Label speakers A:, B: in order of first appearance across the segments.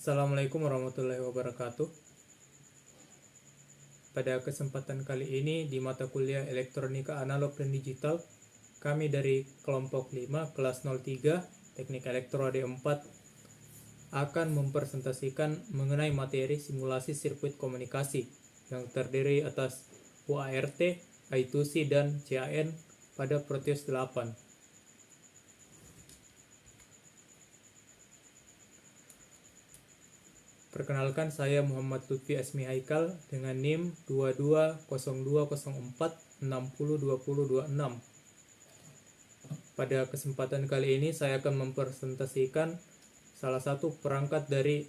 A: Assalamualaikum warahmatullahi wabarakatuh. Pada kesempatan kali ini di mata kuliah Elektronika Analog dan Digital, kami dari kelompok 5 kelas 03 Teknik Elektro D4 akan mempresentasikan mengenai materi simulasi sirkuit komunikasi yang terdiri atas UART, I2C, dan CAN pada Proteus 8. Perkenalkan, saya Muhammad Lutfi Asmi Haikal dengan NIM 220204602026. Pada kesempatan kali ini saya akan mempresentasikan salah satu perangkat dari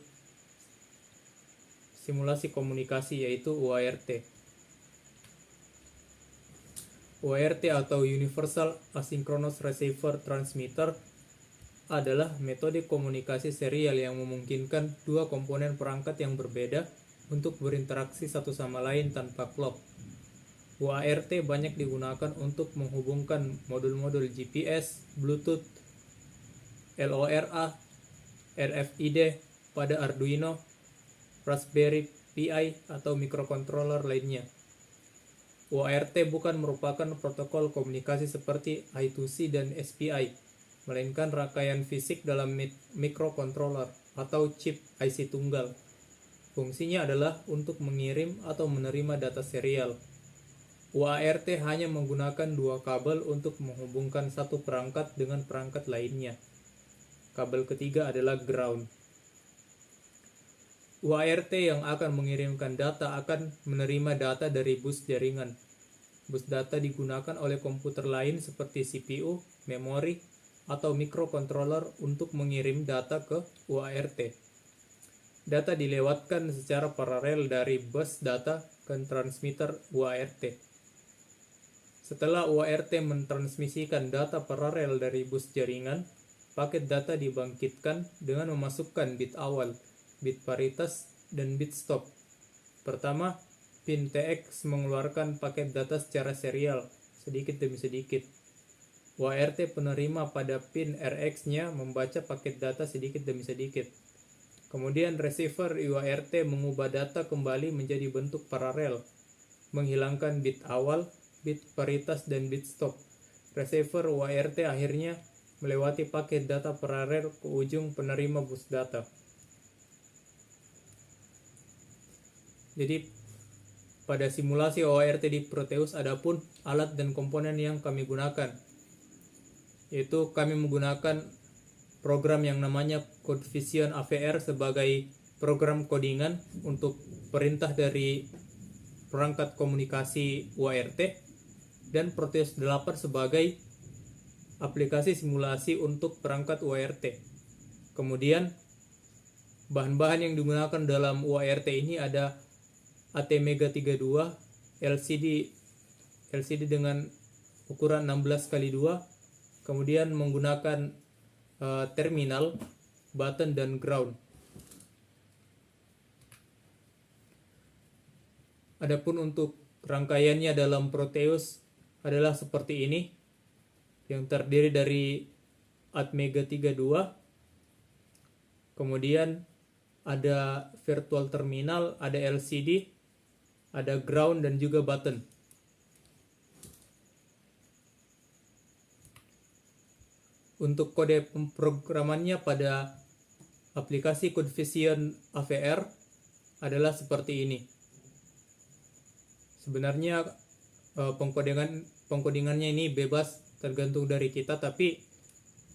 A: simulasi komunikasi, yaitu UART. UART atau Universal Asynchronous Receiver Transmitter adalah metode komunikasi serial yang memungkinkan dua komponen perangkat yang berbeda untuk berinteraksi satu sama lain tanpa clock. UART banyak digunakan untuk menghubungkan modul-modul GPS, Bluetooth, LoRa, RFID pada Arduino, Raspberry Pi, atau mikrokontroler lainnya. UART bukan merupakan protokol komunikasi seperti I2C dan SPI, melainkan rangkaian fisik dalam mikrokontroler atau chip IC tunggal. Fungsinya adalah untuk mengirim atau menerima data serial. UART hanya menggunakan dua kabel untuk menghubungkan satu perangkat dengan perangkat lainnya. Kabel ketiga adalah ground. UART yang akan mengirimkan data akan menerima data dari bus jaringan. Bus data digunakan oleh komputer lain seperti CPU, memori, atau mikrokontroler untuk mengirim data ke UART. Data dilewatkan secara paralel dari bus data ke transmitter UART. Setelah UART mentransmisikan data paralel dari bus jaringan, paket data dibangkitkan dengan memasukkan bit awal, bit paritas, dan bit stop. Pertama, pin TX mengeluarkan paket data secara serial, sedikit demi sedikit. UART penerima pada pin RX-nya membaca paket data sedikit demi sedikit. Kemudian receiver UART mengubah data kembali menjadi bentuk paralel, menghilangkan bit awal, bit paritas, dan bit stop. Receiver UART akhirnya melewati paket data paralel ke ujung penerima bus data. Jadi pada simulasi UART di Proteus adapun alat dan komponen yang kami gunakan, yaitu kami menggunakan program yang namanya CodeVision AVR sebagai program codingan untuk perintah dari perangkat komunikasi UART, dan Proteus 8 sebagai aplikasi simulasi untuk perangkat UART. Kemudian bahan-bahan yang digunakan dalam UART ini ada ATmega 32, LCD dengan ukuran 16x2, kemudian menggunakan terminal, button, dan ground. Adapun untuk rangkaiannya dalam Proteus adalah seperti ini, yang terdiri dari ATmega 32, kemudian ada virtual terminal, ada LCD, ada ground, dan juga button. Untuk kode pemrogramannya pada aplikasi CodeVision AVR adalah seperti ini. Sebenarnya pengkodingannya ini bebas, tergantung dari kita, tapi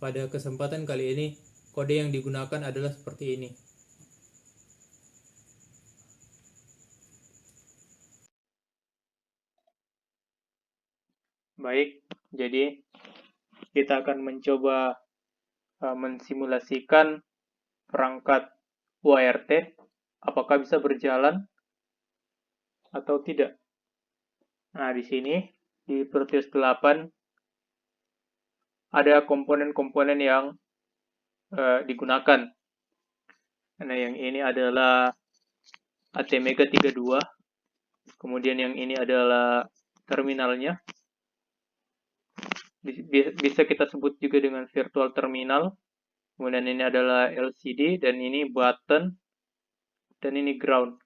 A: pada kesempatan kali ini kode yang digunakan adalah seperti ini. Baik, jadi kita akan mencoba mensimulasikan perangkat UART, apakah bisa berjalan atau tidak. Nah, di sini di Proteus 8 ada komponen-komponen yang digunakan. Nah, yang ini adalah ATmega 32, kemudian yang ini adalah terminalnya. Bisa kita sebut juga dengan virtual terminal. Kemudian ini adalah LCD, dan ini button, dan ini ground.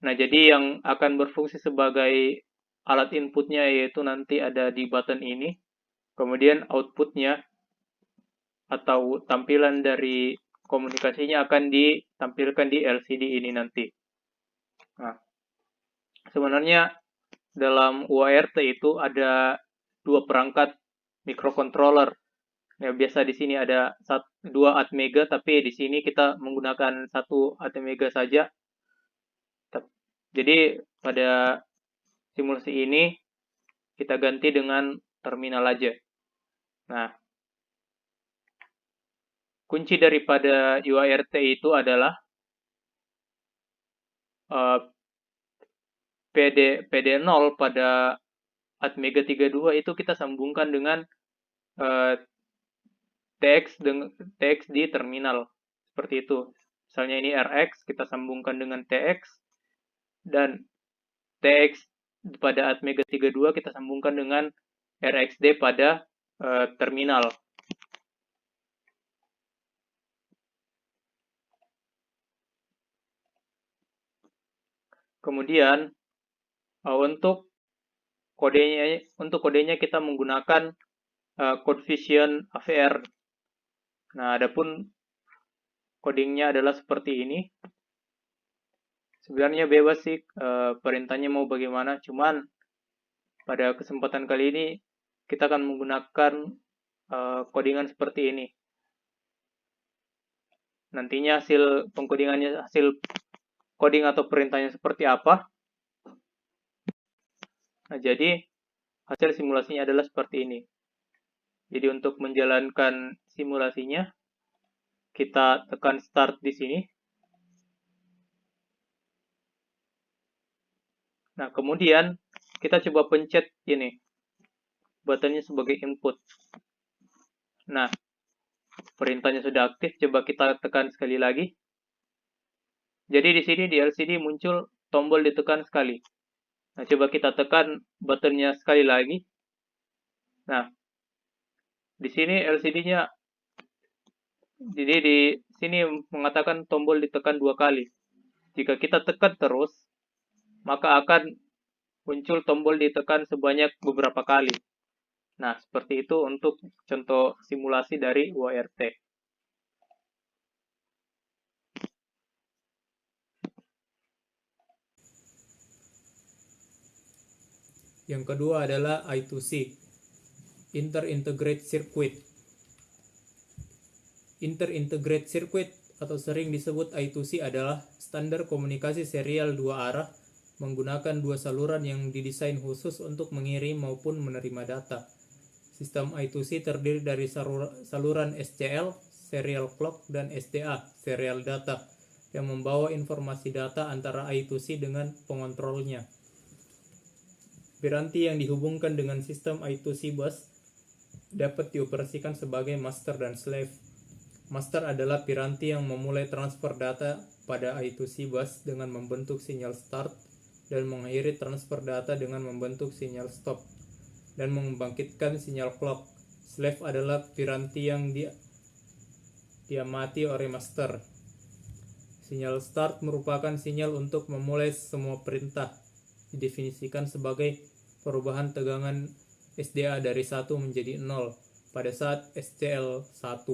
A: Nah, jadi yang akan berfungsi sebagai alat inputnya yaitu nanti ada di button ini, kemudian outputnya atau tampilan dari komunikasinya akan ditampilkan di LCD ini nanti. Nah, sebenarnya dalam UART itu ada dua perangkat microcontroller. Ya, biasa di sini ada 2 atmega, tapi di sini kita menggunakan 1 atmega saja. Jadi pada simulasi ini kita ganti dengan terminal aja. Nah, kunci daripada UART itu adalah PD0 pada atmega 32 itu kita sambungkan dengan TX di terminal. Seperti itu. Misalnya ini RX, kita sambungkan dengan TX, dan TX pada atmega 32 kita sambungkan dengan RXD pada terminal. Kemudian untuk kodenya kita menggunakan code vision AVR. Nah, adapun codingnya adalah seperti ini. Sebenarnya bebas sih perintahnya mau bagaimana, cuman pada kesempatan kali ini kita akan menggunakan codingan seperti ini. Nantinya hasil pengkodingannya, hasil coding atau perintahnya seperti apa. Nah, jadi hasil simulasinya adalah seperti ini. Jadi untuk menjalankan simulasinya, kita tekan start di sini. Nah, kemudian kita coba pencet ini, buttonnya sebagai input. Nah, perintahnya sudah aktif, coba kita tekan sekali lagi. Jadi di sini di LCD muncul tombol ditekan sekali. Nah, coba kita tekan buttonnya sekali lagi. Nah, di sini LCD-nya, jadi di sini mengatakan tombol ditekan 2 kali. Jika kita tekan terus, maka akan muncul tombol ditekan sebanyak beberapa kali. Nah, seperti itu untuk contoh simulasi dari UART. Yang kedua adalah I2C, Inter-Integrated Circuit. Inter-Integrated Circuit atau sering disebut I2C adalah standar komunikasi serial 2 arah menggunakan 2 saluran yang didesain khusus untuk mengirim maupun menerima data. Sistem I2C terdiri dari saluran SCL, serial clock, dan SDA, serial data, yang membawa informasi data antara I2C dengan pengontrolnya. Piranti yang dihubungkan dengan sistem I2C bus dapat dioperasikan sebagai master dan slave. Master adalah piranti yang memulai transfer data pada I2C bus dengan membentuk sinyal start dan mengakhiri transfer data dengan membentuk sinyal stop dan membangkitkan sinyal clock. Slave adalah piranti yang diamati oleh master. Sinyal start merupakan sinyal untuk memulai semua perintah. Didefinisikan sebagai perubahan tegangan SDA dari 1 menjadi 0 pada saat SCL 1.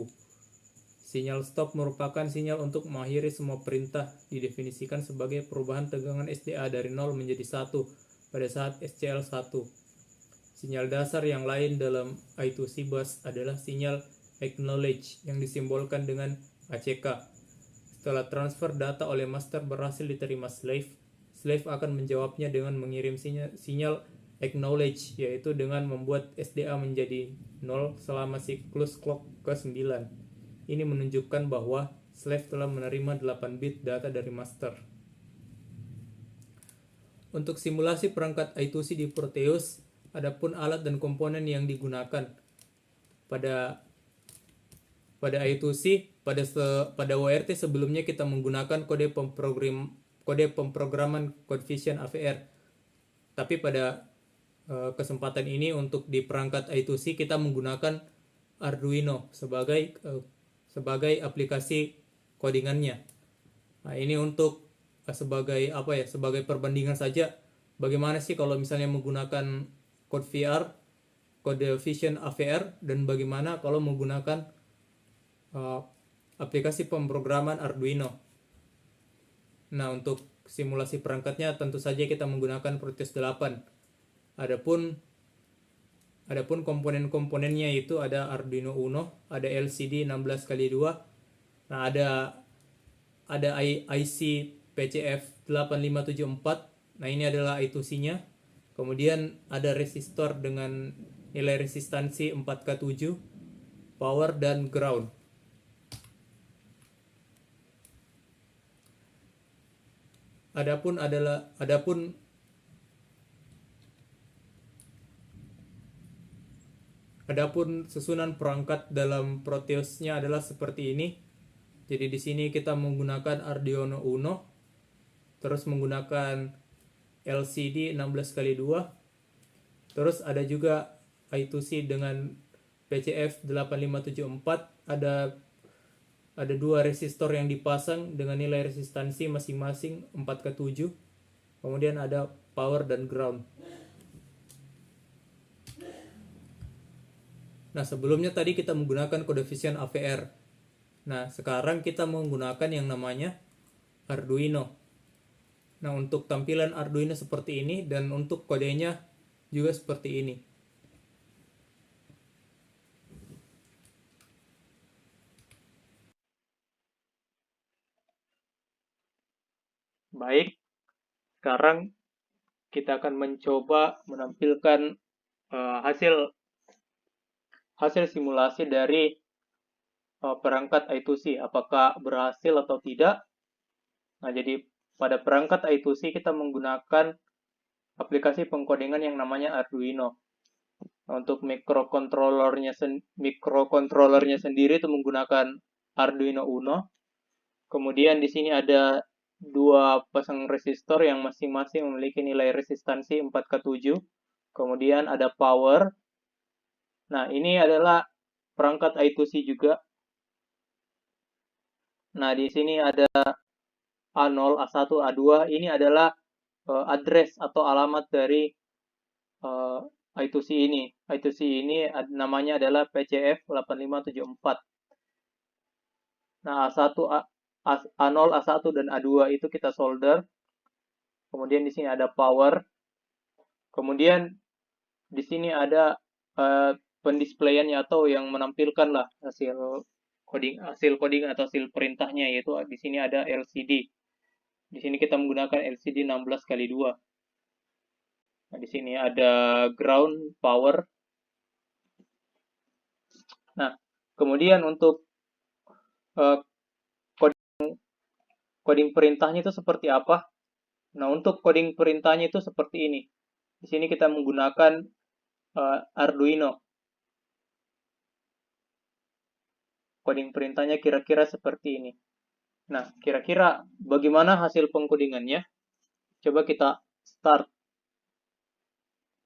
A: Sinyal stop merupakan sinyal untuk mengakhiri semua perintah, didefinisikan sebagai perubahan tegangan SDA dari 0 menjadi 1 pada saat SCL 1. Sinyal dasar yang lain dalam I2C bus adalah sinyal acknowledge yang disimbolkan dengan ACK. Setelah transfer data oleh master berhasil diterima slave akan menjawabnya dengan mengirim sinyal acknowledge, yaitu dengan membuat SDA menjadi 0 selama siklus clock ke-9. Ini menunjukkan bahwa slave telah menerima 8 bit data dari master. Untuk simulasi perangkat I2C di Proteus, adapun alat dan komponen yang digunakan pada I2C, pada UART sebelumnya kita menggunakan kode pemrograman code vision AVR. Tapi pada kesempatan ini untuk di perangkat I2C kita menggunakan Arduino sebagai aplikasi codingannya. Nah, ini untuk sebagai apa ya? Sebagai perbandingan saja bagaimana sih kalau misalnya menggunakan code VR, kode Vision AVR, dan bagaimana kalau menggunakan uh, aplikasi pemrograman Arduino. Nah, untuk simulasi perangkatnya tentu saja kita menggunakan Proteus 8. Adapun komponen-komponennya itu ada Arduino Uno, ada LCD 16x2. Nah, ada IC PCF 8574. Nah, ini adalah I2C-nya. Kemudian ada resistor dengan nilai resistansi 4K7, power dan ground. Adapun susunan perangkat dalam Proteusnya adalah seperti ini. Jadi di sini kita menggunakan Arduino Uno, terus menggunakan LCD 16x2, terus ada juga I2C dengan PCF 8574, ada dua resistor yang dipasang dengan nilai resistansi masing-masing 4K7. Kemudian ada power dan ground. Nah, sebelumnya tadi kita menggunakan kode Vision AVR. Nah, sekarang kita menggunakan yang namanya Arduino. Nah, untuk tampilan Arduino seperti ini dan untuk kodenya juga seperti ini. Baik, sekarang kita akan mencoba menampilkan hasil simulasi dari perangkat I2C, apakah berhasil atau tidak. Nah, jadi pada perangkat I2C kita menggunakan aplikasi pengkodengan yang namanya Arduino. Nah, untuk mikrokontrolernya sendiri itu menggunakan Arduino Uno. Kemudian di sini ada dua pasang resistor yang masing-masing memiliki nilai resistansi 4K7. Kemudian ada power. Nah, ini adalah perangkat I2C juga. Nah, di sini ada A0, A1, A2. Ini adalah address atau alamat dari I2C ini. I2C ini namanya adalah PCF 8574. Nah, A0, A1 dan A2 itu kita solder. Kemudian di sini ada power. Kemudian di sini ada pendisplayannya atau yang menampilkan lah hasil coding atau hasil perintahnya, yaitu di sini ada LCD. Di sini kita menggunakan LCD 16x2. Nah, di sini ada ground, power. Nah, kemudian untuk coding perintahnya itu seperti apa? Nah, untuk coding perintahnya itu seperti ini. Di sini kita menggunakan Arduino. Coding perintahnya kira-kira seperti ini. Nah, kira-kira bagaimana hasil pengkodingannya? Coba kita start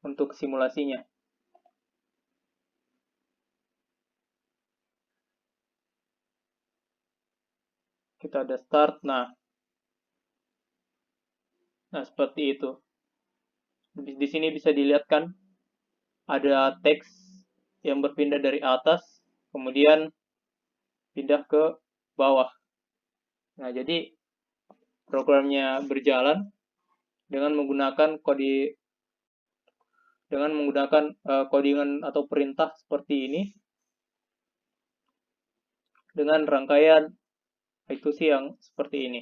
A: untuk simulasinya. Kita ada start. Nah, seperti itu. Di sini bisa dilihat kan ada teks yang berpindah dari atas, kemudian pindah ke bawah. Nah, jadi programnya berjalan dengan menggunakan codingan atau perintah seperti ini dengan rangkaian I2C yang seperti ini.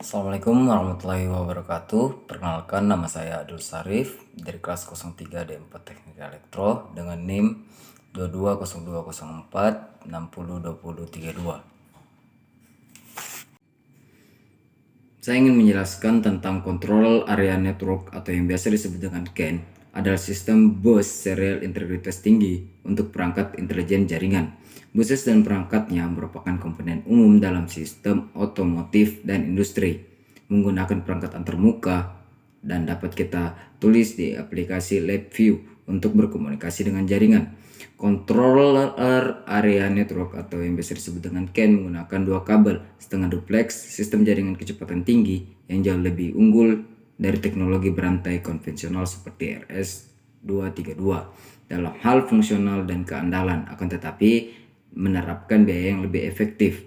B: Assalamualaikum warahmatullahi wabarakatuh. Perkenalkan, nama saya Abdul Sarif dari kelas 03 D4 Teknik Elektro dengan NIM 220204 602032. Saya ingin menjelaskan tentang Control Area Network atau yang biasa disebut dengan CAN, adalah sistem bus serial integritas tinggi untuk perangkat intelijen jaringan. Buses dan perangkatnya merupakan komponen umum dalam sistem otomotif dan industri, menggunakan perangkat antarmuka dan dapat kita tulis di aplikasi LabVIEW untuk berkomunikasi dengan jaringan. Controller area network atau yang biasa disebut dengan CAN menggunakan dua kabel setengah duplex sistem jaringan kecepatan tinggi yang jauh lebih unggul dari teknologi berantai konvensional seperti RS-232 dalam hal fungsional dan keandalan, akan tetapi menerapkan biaya yang lebih efektif.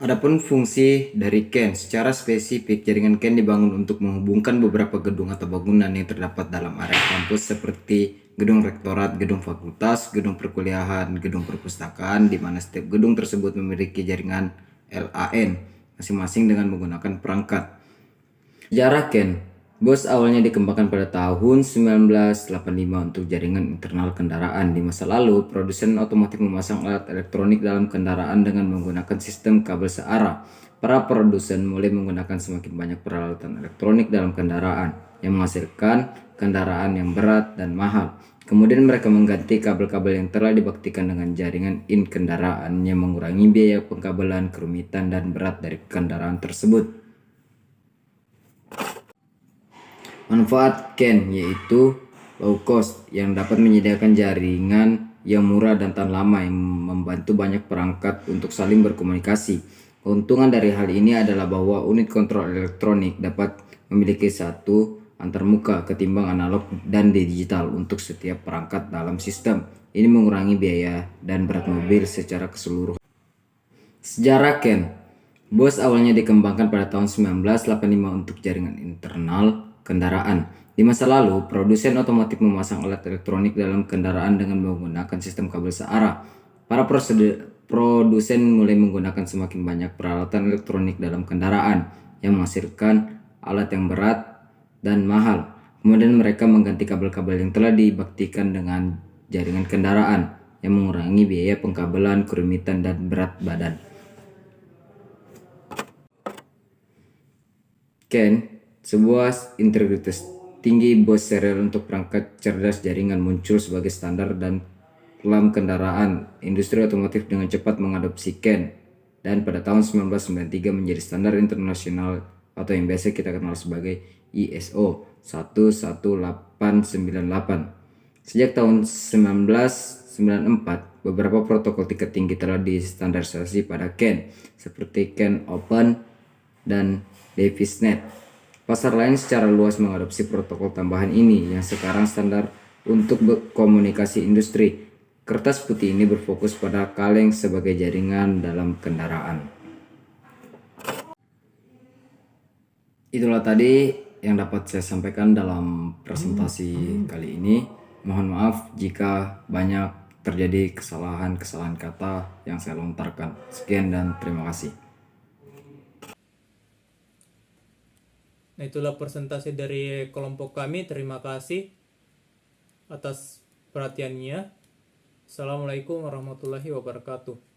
B: Adapun fungsi dari CAN, secara spesifik jaringan CAN dibangun untuk menghubungkan beberapa gedung atau bangunan yang terdapat dalam area kampus seperti gedung rektorat, gedung fakultas, gedung perkuliahan, gedung perpustakaan, di mana setiap gedung tersebut memiliki jaringan LAN masing-masing dengan menggunakan perangkat. Sejarah CAN, BOS awalnya dikembangkan pada tahun 1985 untuk jaringan internal kendaraan. Di masa lalu, produsen otomotif memasang alat elektronik dalam kendaraan dengan menggunakan sistem kabel searah. Para produsen mulai menggunakan semakin banyak peralatan elektronik dalam kendaraan yang menghasilkan kendaraan yang berat dan mahal. Kemudian mereka mengganti kabel-kabel yang telah dibaktikan dengan jaringan in kendaraan yang mengurangi biaya pengkabelan, kerumitan, dan berat dari kendaraan tersebut. Manfaat CAN yaitu low cost yang dapat menyediakan jaringan yang murah dan tahan lama yang membantu banyak perangkat untuk saling berkomunikasi. Keuntungan dari hal ini adalah bahwa unit kontrol elektronik dapat memiliki satu antarmuka ketimbang analog dan digital untuk setiap perangkat dalam sistem. Ini mengurangi biaya dan berat mobil secara keseluruhan. Sejarah CAN, BOS awalnya dikembangkan pada tahun 1985 untuk jaringan internal kendaraan. Di masa lalu, produsen otomotif memasang alat elektronik dalam kendaraan dengan menggunakan sistem kabel searah. Para produsen mulai menggunakan semakin banyak peralatan elektronik dalam kendaraan yang menghasilkan alat yang berat dan mahal. Kemudian mereka mengganti kabel-kabel yang telah dibaktikan dengan jaringan kendaraan yang mengurangi biaya pengkabelan, kerumitan, dan berat badan. CAN, sebuah integritas tinggi BOS serial untuk perangkat cerdas jaringan, muncul sebagai standar dan dalam kendaraan. Industri otomotif dengan cepat mengadopsi CAN dan pada tahun 1993 menjadi standar internasional atau yang biasa kita kenal sebagai ISO 11898. Sejak tahun 1994, beberapa protokol tingkat tinggi telah distandarisasi pada CAN seperti CAN Open dan DeviceNet. Pasar lain secara luas mengadopsi protokol tambahan ini yang sekarang standar untuk komunikasi industri. Kertas putih ini berfokus pada kaleng sebagai jaringan dalam kendaraan. Itulah tadi yang dapat saya sampaikan dalam presentasi kali ini. Mohon maaf jika banyak terjadi kesalahan-kesalahan kata yang saya lontarkan. Sekian dan terima kasih.
A: Nah, itulah presentasi dari kelompok kami. Terima kasih atas perhatiannya. Assalamualaikum warahmatullahi wabarakatuh.